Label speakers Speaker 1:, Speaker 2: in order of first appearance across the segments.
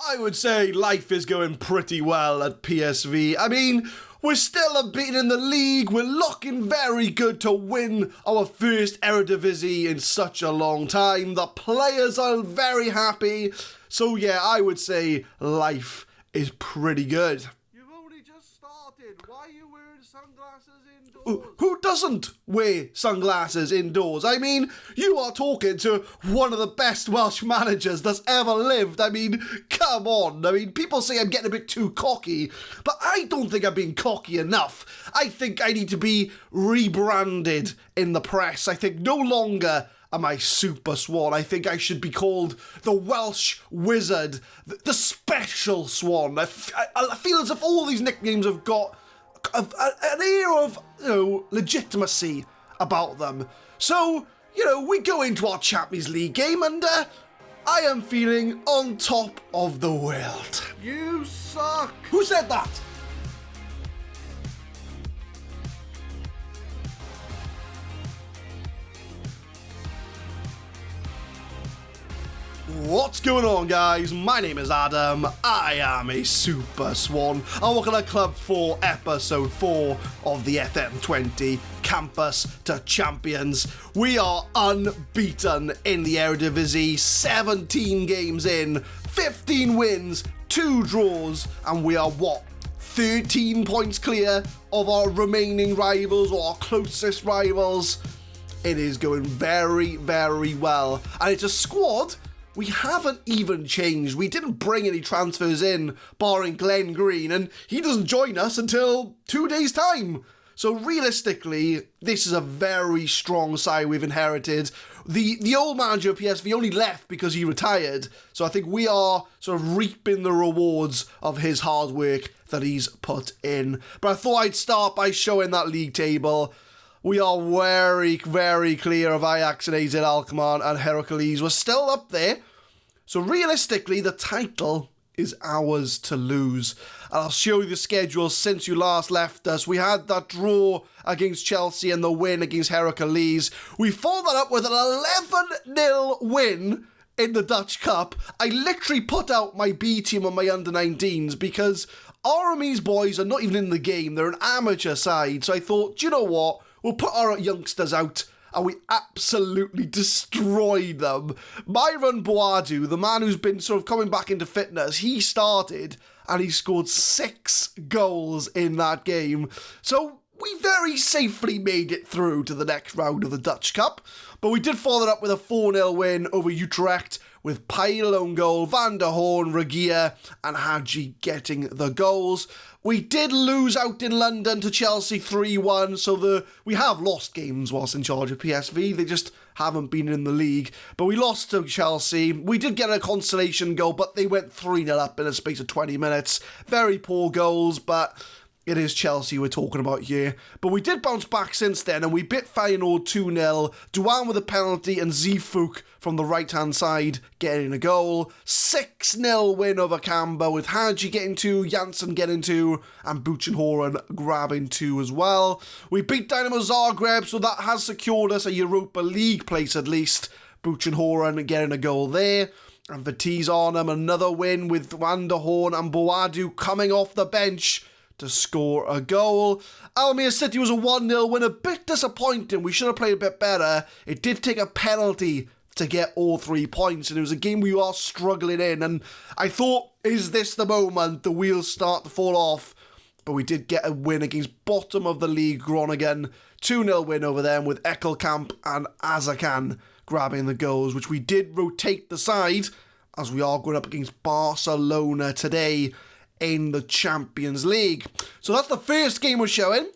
Speaker 1: I would say life is going pretty well at PSV. I mean, we're still unbeaten in the league. We're looking very good to win our first Eredivise in such a long time. The players are very happy. So yeah, I would say life is pretty good.
Speaker 2: You've only just started. Why are you wearing sunglasses indoors?
Speaker 1: Who doesn't wear sunglasses indoors? I mean, you are talking to one of the best Welsh managers that's ever lived. I mean, come on. I mean, people say I'm getting a bit too cocky, but I don't think I'm being cocky enough. I think I need to be rebranded in the press. I think no longer am I Super Swan. I think I should be called the Welsh Wizard, the Special Swan. I feel as if all these nicknames have got an air of, legitimacy about them. So, we go into our Champions League game and I am feeling on top of the world.
Speaker 2: You suck.
Speaker 1: Who said that? What's going on, guys? My name is Adam. I am a Super Swan. I'm working at Club 4, Episode 4 of the FM20 Campus to Champions. We are unbeaten in the Eredivise, 17 games in, 15 wins, 2 draws, and we are 13 points clear of our remaining rivals, or our closest rivals. It is going very, very well. And it's a squad we haven't even changed. We didn't bring any transfers in, barring Glenn Green, and he doesn't join us until 2 days' time. So realistically, this is a very strong side we've inherited. The old manager of PSV only left because he retired, so I think we are sort of reaping the rewards of his hard work that he's put in. But I thought I'd start by showing that league table. We are very, very clear of Ajax and AZ Alkmaar, and Heracles. We're still up there. So realistically, the title is ours to lose. And I'll show you the schedule since you last left us. We had that draw against Chelsea and the win against Heracles. We followed that up with an 11-0 win in the Dutch Cup. I literally put out my B team on my under-19s because RME's boys are not even in the game. They're an amateur side. So I thought, do you know what? We'll put our youngsters out, and we absolutely destroyed them. Myron Boadu, the man who's been sort of coming back into fitness, he started, and he scored 6 goals in that game. So we very safely made it through to the next round of the Dutch Cup. But we did follow it up with a 4-0 win over Utrecht, with Pyle own goal, Van der Hoorn, Regia, and Hadji getting the goals. We did lose out in London to Chelsea 3-1, so we have lost games whilst in charge of PSV. They just haven't been in the league. But we lost to Chelsea. We did get a consolation goal, but they went 3-0 up in a space of 20 minutes. Very poor goals, but it is Chelsea we're talking about here. But we did bounce back since then, and we bit Feyenoord 2-0. Duan with a penalty, and Zifuk from the right-hand side getting a goal. 6-0 win over Camber, with Hadji getting 2, Janssen getting 2, and Buchenhoren grabbing 2 as well. We beat Dinamo Zagreb, so that has secured us a Europa League place at least. Buchenhoren getting a goal there. And Vitesse Arnhem, another win with Van der Hoorn and Boadu coming off the bench to score a goal. Almere City was a 1-0 win, a bit disappointing. We should have played a bit better. It did take a penalty to get all 3 points, and it was a game we are struggling in, and I thought, is this the moment the wheels start to fall off? But we did get a win against bottom of the league Groningen, 2-0 win over them, with Ekkelkamp and Azakan grabbing the goals, which we did rotate the side, as we are going up against Barcelona today in the Champions League. So that's the first game we're showing,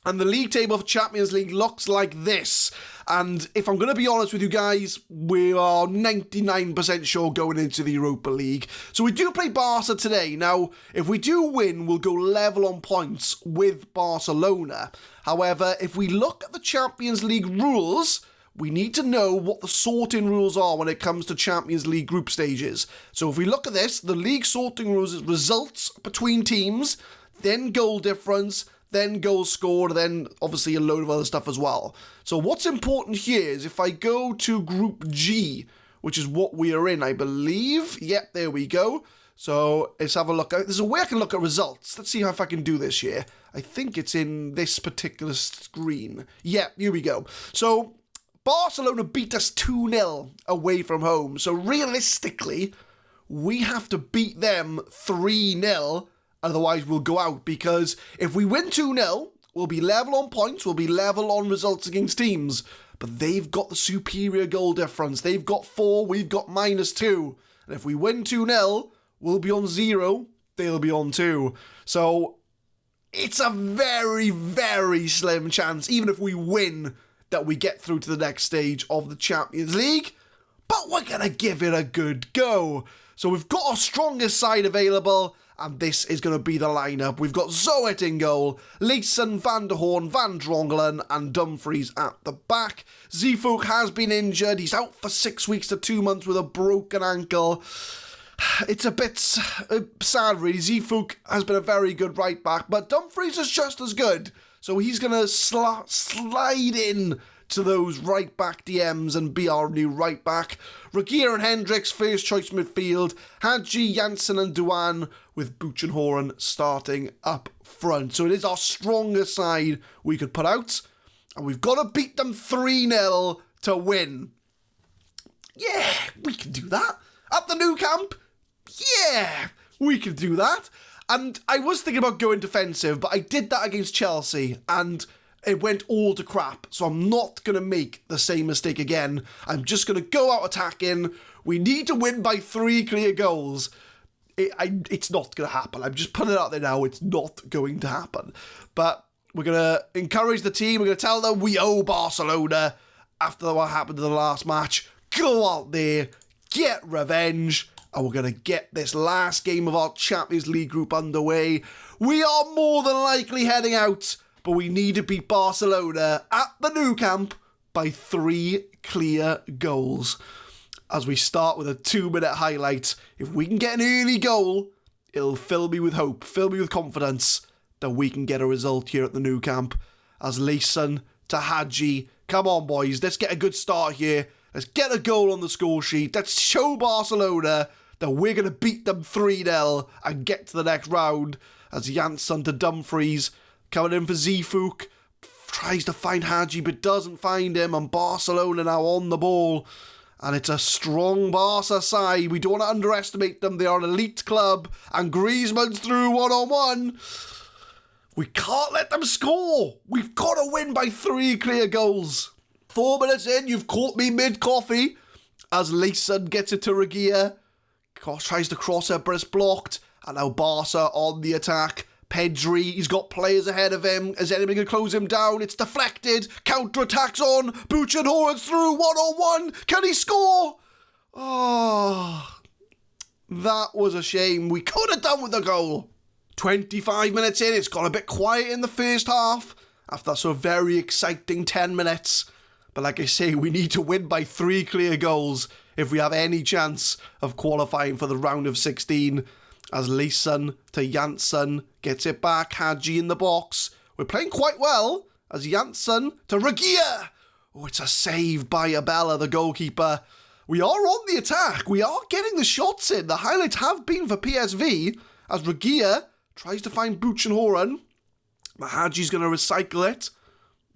Speaker 1: and the league table for Champions League looks like this. And if I'm going to be honest with you guys, we are 99% sure going into the Europa League. So we do play Barca today. Now, if we do win, we'll go level on points with Barcelona. However, if we look at the Champions League rules, we need to know what the sorting rules are when it comes to Champions League group stages. So if we look at this, the league sorting rules is results between teams, then goal difference, then goals scored, then obviously a load of other stuff as well. So what's important here is if I go to Group G, which is what we are in, I believe. Yep, there we go. So let's have a look. There's a way I can look at results. Let's see if I can do this here. I think it's in this particular screen. Yep, here we go. So Barcelona beat us 2-0 away from home. So realistically, we have to beat them 3-0. Otherwise, we'll go out, because if we win 2-0, we'll be level on points, we'll be level on results against teams. But they've got the superior goal difference. They've got 4, we've got -2. And if we win 2-0, we'll be on 0, they'll be on 2. So it's a very, very slim chance, even if we win, that we get through to the next stage of the Champions League. But we're going to give it a good go. So we've got our strongest side available, and this is going to be the lineup. We've got Zoet in goal, Leeson, Van der Hoorn, Van Drongelen, and Dumfries at the back. Zeefuik has been injured. He's out for 6 weeks to 2 months with a broken ankle. It's a bit sad, really. Zeefuik has been a very good right back, but Dumfries is just as good. So he's going to slide in to those right back DMs and be our new right back. Regier and Hendricks, first choice midfield. Hadji, Janssen and Duan, with Buchenhoren starting up front. So it is our strongest side we could put out. And we've got to beat them 3-0 to win. Yeah, we can do that. At the new camp, yeah, we can do that. And I was thinking about going defensive, but I did that against Chelsea, and it went all to crap. So I'm not going to make the same mistake again. I'm just going to go out attacking. We need to win by 3 clear goals. It's not going to happen. I'm just putting it out there now. It's not going to happen. But we're going to encourage the team. We're going to tell them we owe Barcelona after what happened in the last match. Go out there, get revenge, and we're going to get this last game of our Champions League group underway. We are more than likely heading out, but we need to beat Barcelona at the Nou Camp by 3 clear goals. As we start with a 2-minute highlight, if we can get an early goal, it'll fill me with hope, fill me with confidence that we can get a result here at the Nou Camp. As Leeson to Hadji, come on boys, let's get a good start here. Let's get a goal on the score sheet. Let's show Barcelona that we're going to beat them 3-0 and get to the next round. As Janssen to Dumfries, coming in for Zeefuik, tries to find Hadji but doesn't find him, and Barcelona now on the ball. And it's a strong Barca side. We don't want to underestimate them. They are an elite club, and Griezmann's through one-on-one. We can't let them score. We've got to win by 3 clear goals. 4 minutes in, you've caught me mid-coffee. As Leeson gets it to Regier. Tries to cross it, but it's blocked. And now Barca on the attack. Pedri, he's got players ahead of him. Is anybody going to close him down? It's deflected. Counter-attack's on. Buchenhoren's through. One-on-one. Can he score? Oh, that was a shame. We could have done with a goal. 25 minutes in, it's got a bit quiet in the first half. After that sort of very exciting 10 minutes. But like I say, we need to win by 3 clear goals if we have any chance of qualifying for the round of 16. As Leeson to Janssen gets it back. Hadji in the box. We're playing quite well. As Janssen to Regier. Oh, it's a save by Abella, the goalkeeper. We are on the attack. We are getting the shots in. The highlights have been for PSV. As Regier tries to find Buchenhoren. Hadji's going to recycle it.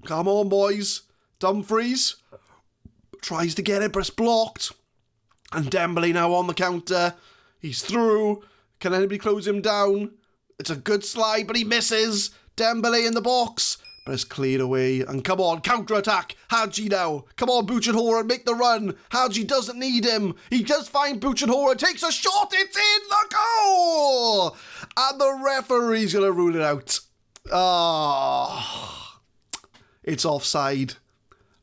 Speaker 1: Come on, boys. Dumfries tries to get it, but it's blocked. And Dembele now on the counter. He's through. Can anybody close him down? It's a good slide, but he misses. Dembele in the box, but it's cleared away. And come on, counter-attack. Hadji now. Come on, Buchenhoren, make the run. Hadji doesn't need him. He does find Buchenhoren, takes a shot. It's in the goal! And the referee's going to rule it out. Ah, it's offside.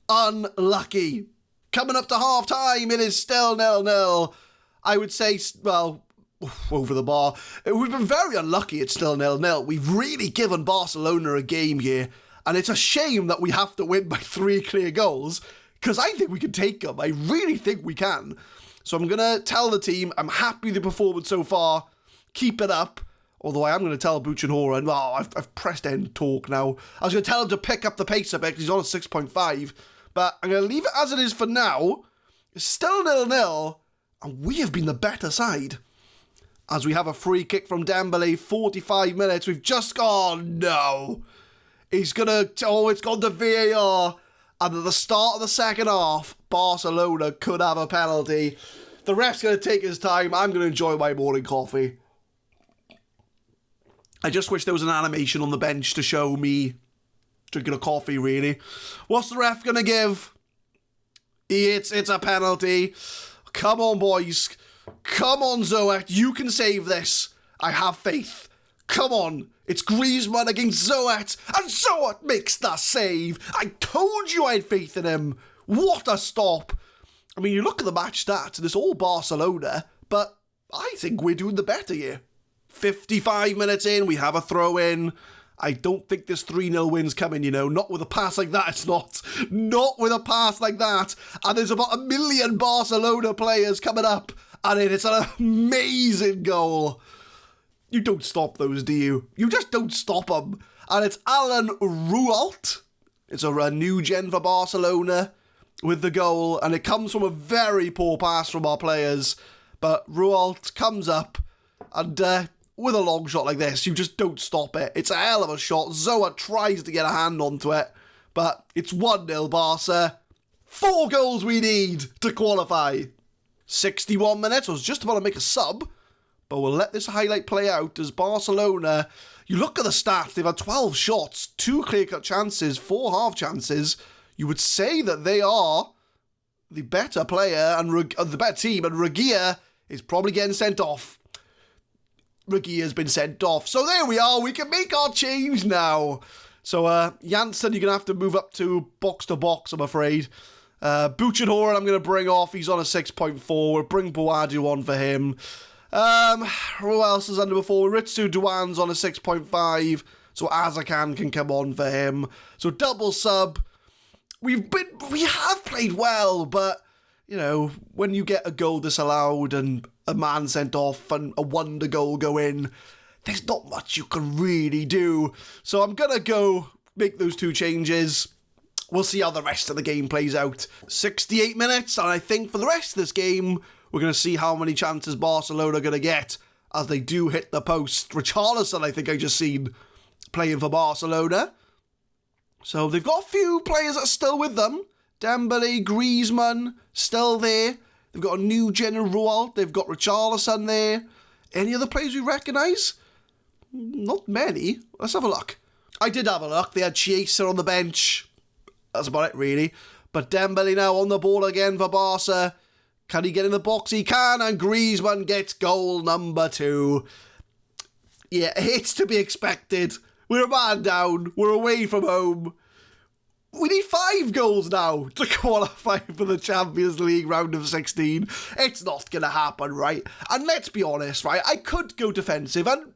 Speaker 1: Unlucky. Coming up to half-time, it is still 0-0. I would say, well, over the bar. We've been very unlucky it's still 0-0. We've really given Barcelona a game here, and it's a shame that we have to win by 3 clear goals, because I think we can take them. I really think we can. So I'm going to tell the team I'm happy with the performance so far. Keep it up. Although I am going to tell Buchenhoren, well, I've pressed end talk now. I was going to tell him to pick up the pace a bit because he's on a 6.5. But I'm going to leave it as it is for now. It's still 0-0, and we have been the better side. As we have a free kick from Dembele, 45 minutes, we've just gone, no. It's gone to VAR, and at the start of the second half, Barcelona could have a penalty. The ref's going to take his time. I'm going to enjoy my morning coffee. I just wish there was an animation on the bench to show me drinking a coffee, really. What's the ref going to give? It's a penalty. Come on, boys. Come on, Zoet. You can save this. I have faith. Come on. It's Griezmann against Zoet. And Zoet makes the save. I told you I had faith in him. What a stop. I mean, you look at the match stats and it's all Barcelona, but I think we're doing the better here. 55 minutes in, we have a throw-in. I don't think this 3-0 win's coming, Not with a pass like that, it's not. Not with a pass like that. And there's about 1 million Barcelona players coming up. And it's an amazing goal. You don't stop those, do you? You just don't stop them. And it's Alan Rualt. It's a new gen for Barcelona with the goal. And it comes from a very poor pass from our players. But Rualt comes up and with a long shot like this, you just don't stop it. It's a hell of a shot. Zoa tries to get a hand onto it. But it's 1-0 Barca. 4 goals we need to qualify. 61 minutes. I was just about to make a sub. But we'll let this highlight play out as Barcelona, you look at the stats, they've had 12 shots, 2 clear-cut chances, 4 half chances. You would say that they are the better player and the better team, and Reguilón is probably getting sent off. Reguilón's been sent off. So there we are, we can make our change now. So Janssen, you're going to have to move up to box, I'm afraid. Buchenhoren I'm going to bring off, he's on a 6.4. We'll bring Boadu on for him. Who else is under before? Ritsu Duan's on a 6.5, so Azakan can come on for him. So double sub. We have played well, but when you get a goal disallowed and a man sent off and a wonder goal go in, there's not much you can really do. So I'm gonna go make those 2 changes. We'll see how the rest of the game plays out. 68 minutes, and I think for the rest of this game, we're going to see how many chances Barcelona are going to get as they do hit the post. Richarlison, I think I just seen playing for Barcelona. So they've got a few players that are still with them. Dembele, Griezmann, still there. They've got a new General. They've got Richarlison there. Any other players we recognise? Not many. Let's have a look. I did have a look. They had Chaser on the bench. That's about it, really. But Dembele now on the ball again for Barca. Can he get in the box? He can, and Griezmann gets goal number 2. Yeah, it's to be expected. We're a man down. We're away from home. We need 5 goals now to qualify for the Champions League round of 16. It's not going to happen, right? And let's be honest, right? I could go defensive, and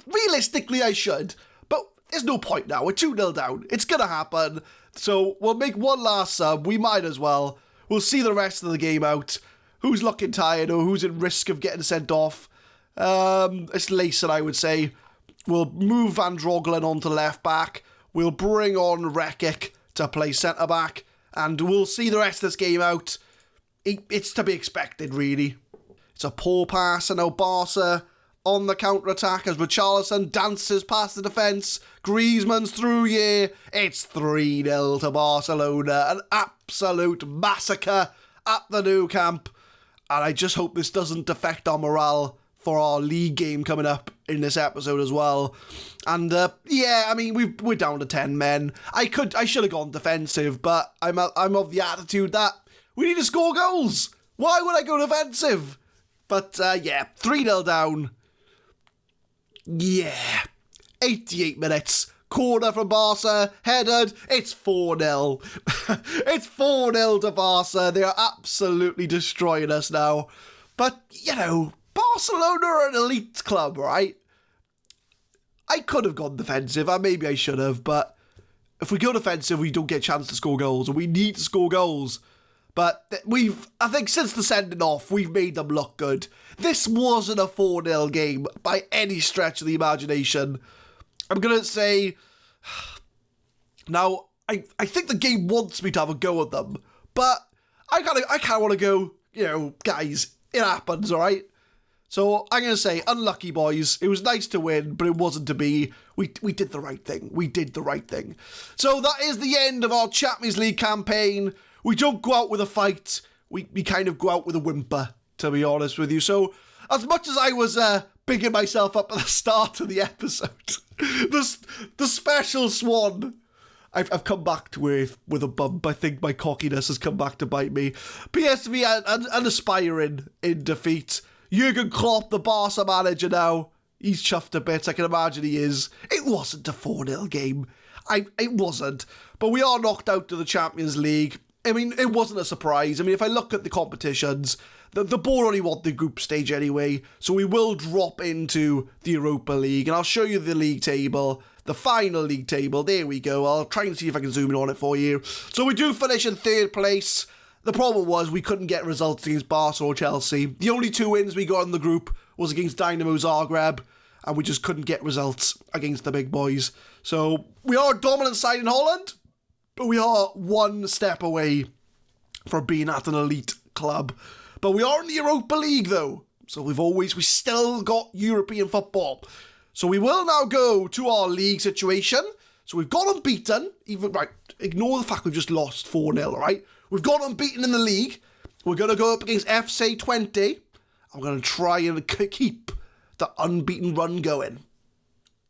Speaker 1: realistically I should. But there's no point now. We're 2-0 down. It's going to happen. So we'll make one last sub. We might as well. We'll see the rest of the game out. Who's looking tired or who's in risk of getting sent off? It's Leysen, I would say. We'll move Van Drogelen onto left back. We'll bring on Rekic to play centre back. And we'll see the rest of this game out. It's to be expected, really. It's a poor pass, and now Barca on the counter-attack as Richarlison dances past the defence. Griezmann's through, yeah. It's 3-0 to Barcelona. An absolute massacre at the Nou Camp. And I just hope this doesn't affect our morale for our league game coming up in this episode as well. And yeah, I mean, we're down to 10 men. I should have gone defensive, but I'm of the attitude that we need to score goals. Why would I go defensive? But yeah, 3-0 down. Yeah, 88 minutes. Corner from Barca, headed, it's 4-0. It's 4-0 to Barca. They are absolutely destroying us now. But, Barcelona are an elite club, right? I could have gone defensive, and maybe I should have, but if we go defensive, we don't get a chance to score goals, and we need to score goals. But I think since the sending off, we've made them look good. This wasn't a 4-0 game by any stretch of the imagination. I'm going to say, now, I think the game wants me to have a go at them, but I kind of want to go, guys, it happens, all right? So I'm going to say, unlucky boys. It was nice to win, but it wasn't to be. We did the right thing. We did the right thing. So that is the end of our Champions League campaign. We don't go out with a fight. We kind of go out with a whimper, to be honest with you. So as much as I was bigging myself up at the start of the episode, the special Swan, I've come back to earth with a bump. I think my cockiness has come back to bite me. PSV unaspiring in defeat. Jurgen Klopp, the Barca manager now, he's chuffed a bit. I can imagine he is. It wasn't a 4-0 game. It wasn't. But we are knocked out to the Champions League. I mean, it wasn't a surprise. I mean, if I look at the competitions, the board only won the group stage anyway, so we will drop into the Europa League, and I'll show you the league table, the final league table. There we go. I'll try and see if I can zoom in on it for you. So we do finish in 3rd place. The problem was we couldn't get results against Barca or Chelsea. The only 2 wins we got in the group was against Dinamo Zagreb, and we just couldn't get results against the big boys. So we are a dominant side in Holland, but we are 1 step away from being at an elite club. But we are in the Europa League though, so we still got European football. So we will now go to our league situation. So we've got unbeaten, ignore the fact we've just lost 4-0, right? We've got unbeaten in the league. We're going to go up against FC20. I'm going to try and keep the unbeaten run going.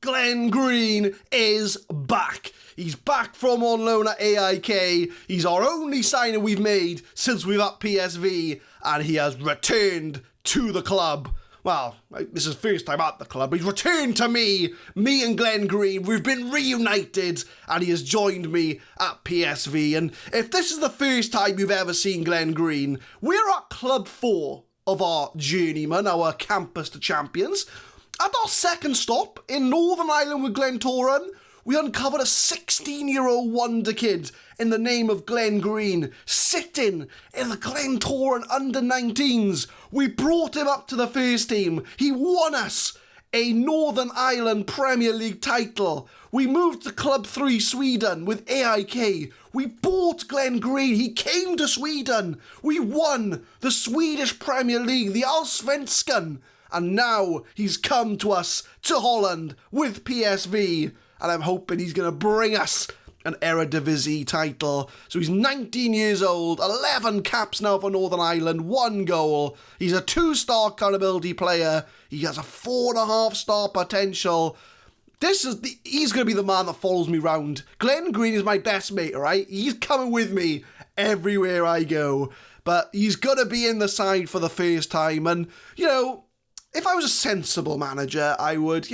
Speaker 1: Glenn Green is back. He's back from on loan at AIK. He's our only signing we've made since we've at PSV, and he has returned to the club. Well, this is first time at the club. He's returned to me and Glenn Green. We've been reunited, and he has joined me at PSV. And if this is the first time you've ever seen Glenn Green, we're at Club 4 of our Journeyman, our Campus to Champions. At our second stop in Northern Ireland with Glentoran, we uncovered a 16-year-old wonder kid in the name of Glenn Green, sitting in the Glentoran under-19s. We brought him up to the first team. He won us a Northern Ireland Premier League title. We moved to Club 3 Sweden with AIK. We bought Glenn Green. He came to Sweden. We won the Swedish Premier League, the Allsvenskan. And now he's come to us to Holland with PSV. And I'm hoping he's going to bring us an Eredivise title. So he's 19 years old, 11 caps now for Northern Ireland, 1 goal. He's a 2-star accountability player. He has a 4.5-star potential. He's going to be the man that follows me round. Glenn Green is my best mate, alright? He's coming with me everywhere I go. But he's going to be in the side for the first time. And, if I was a sensible manager, I would,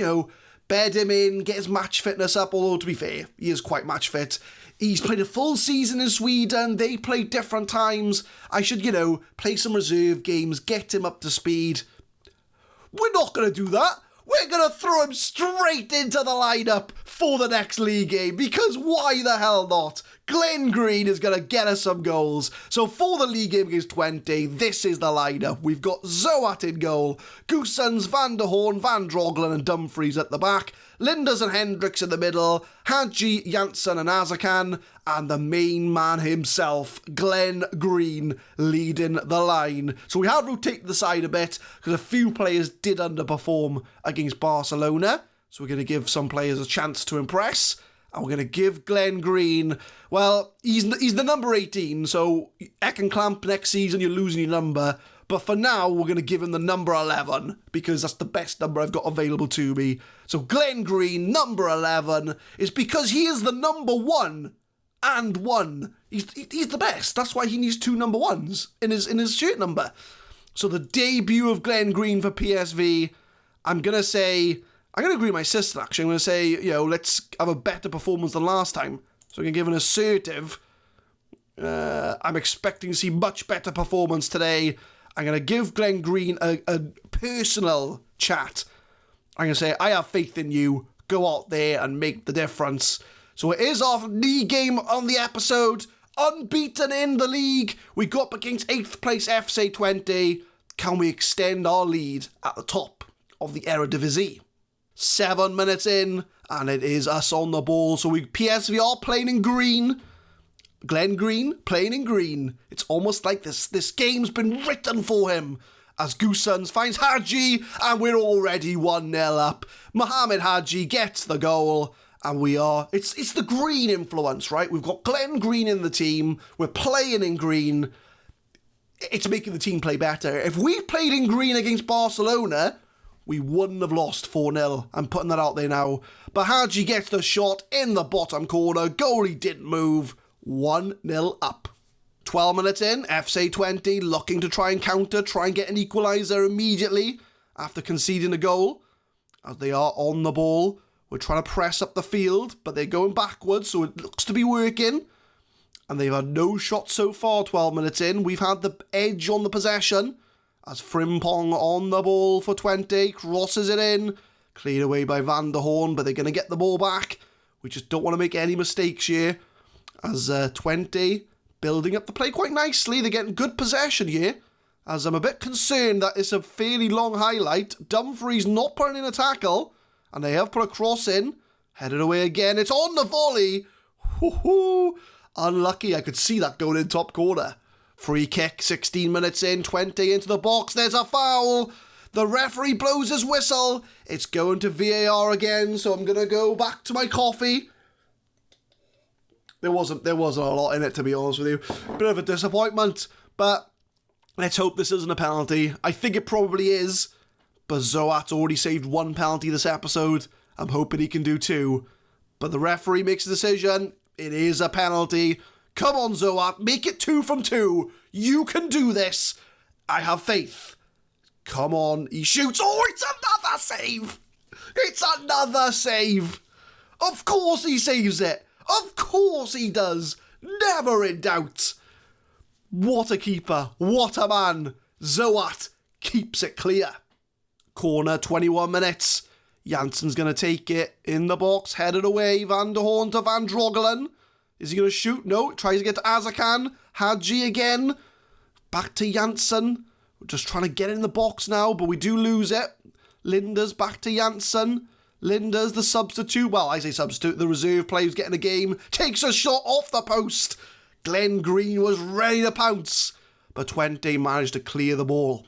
Speaker 1: bed him in, get his match fitness up, although to be fair, he is quite match fit. He's played a full season in Sweden, they play different times. I should, play some reserve games, get him up to speed. We're not going to do that. We're going to throw him straight into the lineup for the next league game, because why the hell not? Glenn Green is going to get us some goals. So for the league game against 20, this is the lineup. We've got Zoat in goal, Goossens, Van der Horn, Van Droglen and Dumfries at the back, Linders and Hendricks in the middle, Hadji, Janssen and Azakan, and the main man himself, Glenn Green, leading the line. So we have rotated the side a bit, because a few players did underperform against Barcelona. So we're going to give some players a chance to impress. And we're going to give Glenn Green, well, he's the number 18, so Eckenclamp next season, you're losing your number. But for now, we're going to give him the number 11, because that's the best number I've got available to me. So Glenn Green, number 11, is because he is the number 1 and 1. He's the best. That's why he needs 2 number 1s in his shirt number. So the debut of Glenn Green for PSV, I'm going to agree with my sister, actually. I'm going to say, let's have a better performance than last time. So I'm going to give an assertive. I'm expecting to see much better performance today. I'm going to give Glenn Green a personal chat. I'm going to say, I have faith in you. Go out there and make the difference. So it is our league game on the episode. Unbeaten in the league. We go up against 8th place FC20. Can we extend our lead at the top of the Eredivise? 7 minutes in, and it is us on the ball. So PSV are playing in green. Glenn Green playing in green. It's almost like this game's been written for him. As Goosens finds Hadji, and we're already 1-0 up. Mohamed Hadji gets the goal, and it's the green influence, right? We've got Glenn Green in the team. We're playing in green. It's making the team play better. If we played in green against Barcelona, we wouldn't have lost 4-0. I'm putting that out there now. But Hadji gets the shot in the bottom corner. Goalie didn't move. 1-0 up. 12 minutes in, FC20 looking to try and counter, try and get an equaliser immediately after conceding a goal. As they are on the ball, we're trying to press up the field, but they're going backwards, so it looks to be working. And they've had no shots so far, 12 minutes in. We've had the edge on the possession, as Frimpong on the ball for 20, crosses it in, cleared away by Van der Horn, but they're going to get the ball back. We just don't want to make any mistakes here, as 20... building up the play quite nicely. They're getting good possession here, as I'm a bit concerned that it's a fairly long highlight. Dumfries not putting in a tackle, and they have put a cross in. Headed away again. It's on the volley. Hoo-hoo. Unlucky. I could see that going in top corner. Free kick, 16 minutes in, 20 into the box. There's a foul. The referee blows his whistle. It's going to VAR again, so I'm going to go back to my coffee. There wasn't a lot in it, to be honest with you. Bit of a disappointment, but let's hope this isn't a penalty. I think it probably is, but Zoat's already saved one penalty this episode. I'm hoping he can do two. But the referee makes a decision. It is a penalty. Come on, Zoat, make it 2 from 2. You can do this. I have faith. Come on, he shoots. Oh, it's another save. It's another save. Of course he saves it. Of course he does. Never in doubt. What a keeper. What a man. Zoat keeps it clear. Corner, 21 minutes. Janssen's going to take it in the box. Headed away. Van der Horn to Van Drogelen. Is he going to shoot? No. Tries to get to Azarkan. Hadji again. Back to Janssen. We're just trying to get in the box now, but we do lose it. Linders back to Janssen. Linders, the substitute. Well, I say substitute. The reserve player who's getting a game. Takes a shot off the post. Glenn Green was ready to pounce, but 20 managed to clear the ball.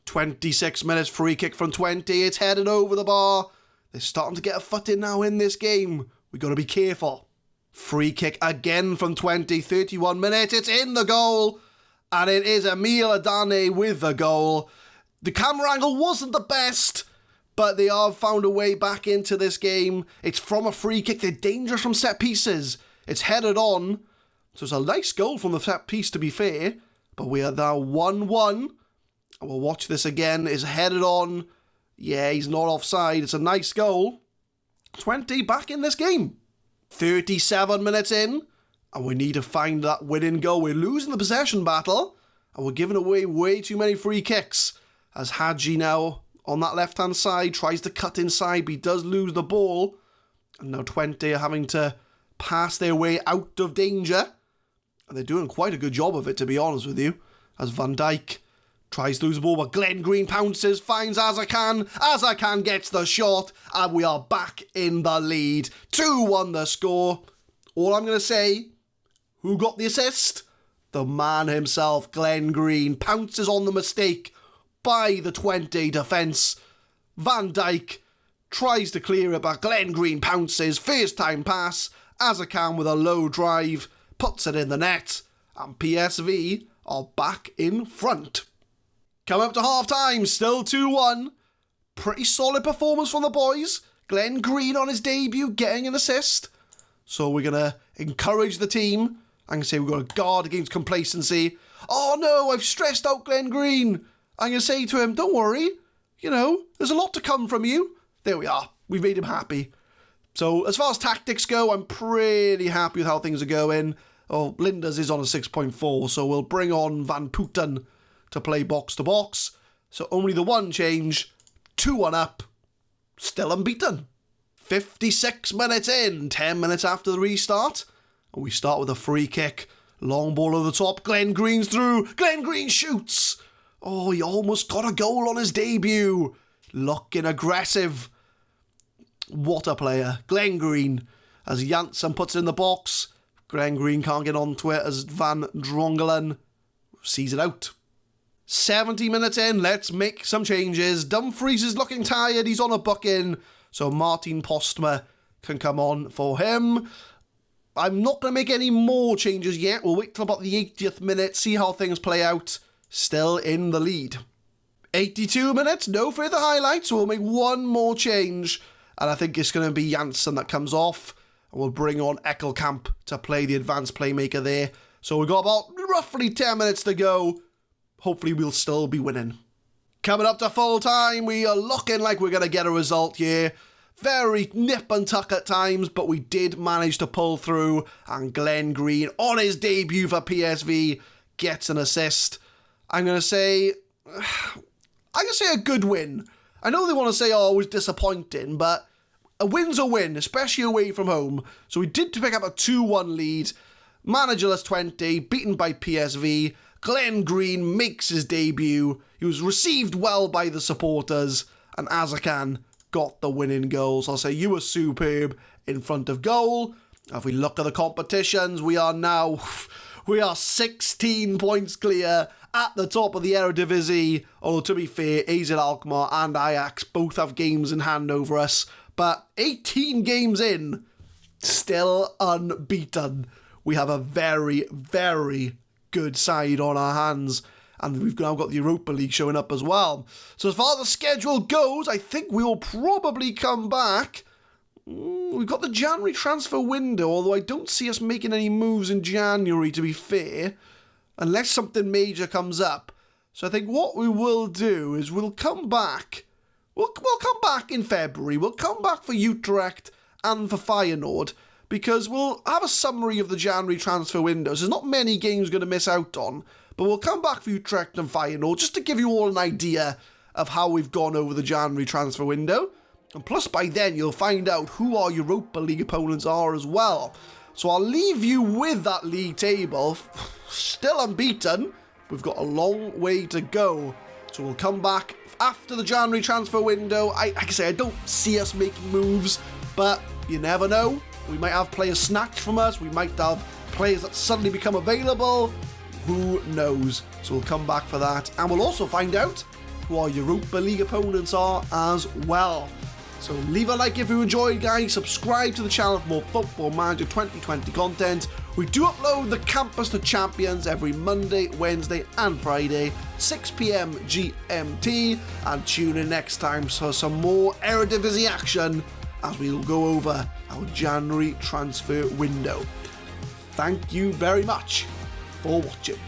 Speaker 1: 26 minutes, free kick from 20. It's headed over the bar. They're starting to get a foot in now in this game. We've got to be careful. Free kick again from 20. 31 minutes. It's in the goal. And it is Emile Adane with the goal. The camera angle wasn't the best, but they have found a way back into this game. It's from a free kick. They're dangerous from set pieces. It's headed on. So it's a nice goal from the set piece, to be fair. But we are now 1-1. And we'll watch this again. It's headed on. Yeah, he's not offside. It's a nice goal. 20 back in this game. 37 minutes in. And we need to find that winning goal. We're losing the possession battle. And we're giving away way too many free kicks. As Hadji now on that left-hand side tries to cut inside, but he does lose the ball. And now 20 are having to pass their way out of danger. And they're doing quite a good job of it, to be honest with you. As Van Dijk tries to lose the ball, but Glenn Green pounces, finds Azarkan. Azarkan gets the shot, and we are back in the lead. 2-1 the score. All I'm going to say, who got the assist? The man himself, Glenn Green, pounces on the mistake by the 20 defence. Van Dijk tries to clear it, but Glenn Green pounces. First time pass. Azarkan with a low drive puts it in the net, and PSV are back in front. Come up to half-time, still 2-1. Pretty solid performance from the boys. Glenn Green on his debut, getting an assist. So we're going to encourage the team. I'm going to say we've got to guard against complacency. Oh no, I've stressed out Glenn Green. I'm going to say to him, don't worry, there's a lot to come from you. There we are. We've made him happy. So as far as tactics go, I'm pretty happy with how things are going. Oh, Linders is on a 6.4, so we'll bring on Van Putten to play box-to-box. So only the one change, 2-1 up, still unbeaten. 56 minutes in, 10 minutes after the restart. And we start with a free kick. Long ball over the top, Glenn Green's through. Glenn Green shoots. Oh, he almost got a goal on his debut. Looking aggressive. What a player. Glenn Green, as Janssen puts it in the box. Glenn Green can't get onto it as Van Drongelen sees it out. 70 minutes in, let's make some changes. Dumfries is looking tired, he's on a booking, so Martin Postma can come on for him. I'm not going to make any more changes yet. We'll wait till about the 80th minute, see how things play out. Still in the lead. 82 minutes, no further highlights, so we'll make one more change. And I think it's going to be Janssen that comes off. And we'll bring on Ekkelkamp to play the advanced playmaker there. So we've got about roughly 10 minutes to go. Hopefully we'll still be winning. Coming up to full time, we are looking like we're going to get a result here. Very nip and tuck at times, but we did manage to pull through. And Glenn Green, on his debut for PSV, gets an assist. I'm going to say a good win. I know they want to say, oh, it was disappointing, but a win's a win, especially away from home. So we did pick up a 2-1 lead. Managerless 20, beaten by PSV. Glenn Green makes his debut. He was received well by the supporters, and Azakan got the winning goal. So I'll say you were superb in front of goal. If we look at the competitions, we are 16 points clear at the top of the Eredivise. Although to be fair, AZ Alkmaar and Ajax both have games in hand over us. But 18 games in, still unbeaten. We have a very, very good side on our hands, and we've now got the Europa League showing up as well. So as far as the schedule goes, I think we will probably come back. We've got the January transfer window, although I don't see us making any moves in January, to be fair, unless something major comes up. So I think what we will do is we'll come back. We'll come back in February. We'll come back for Utrecht and for Feyenoord, because we'll have a summary of the January transfer windows. There's not many games we're going to miss out on, but we'll come back for Utrecht and Feyenoord just to give you all an idea of how we've gone over the January transfer window. And plus by then you'll find out who our Europa League opponents are as well. So I'll leave you with that league table. Still unbeaten. We've got a long way to go. So we'll come back after the January transfer window. Like I say, I don't see us making moves, but you never know. We might have players snatched from us. We might have players that suddenly become available. Who knows? So we'll come back for that. And we'll also find out who our Europa League opponents are as well. So leave a like if you enjoyed, guys. Subscribe to the channel for more Football Manager 2020 content. We do upload the Campus to Champions every Monday, Wednesday and Friday, 6 PM GMT. And tune in next time for some more Eredivise action as we'll go over our January transfer window. Thank you very much for watching.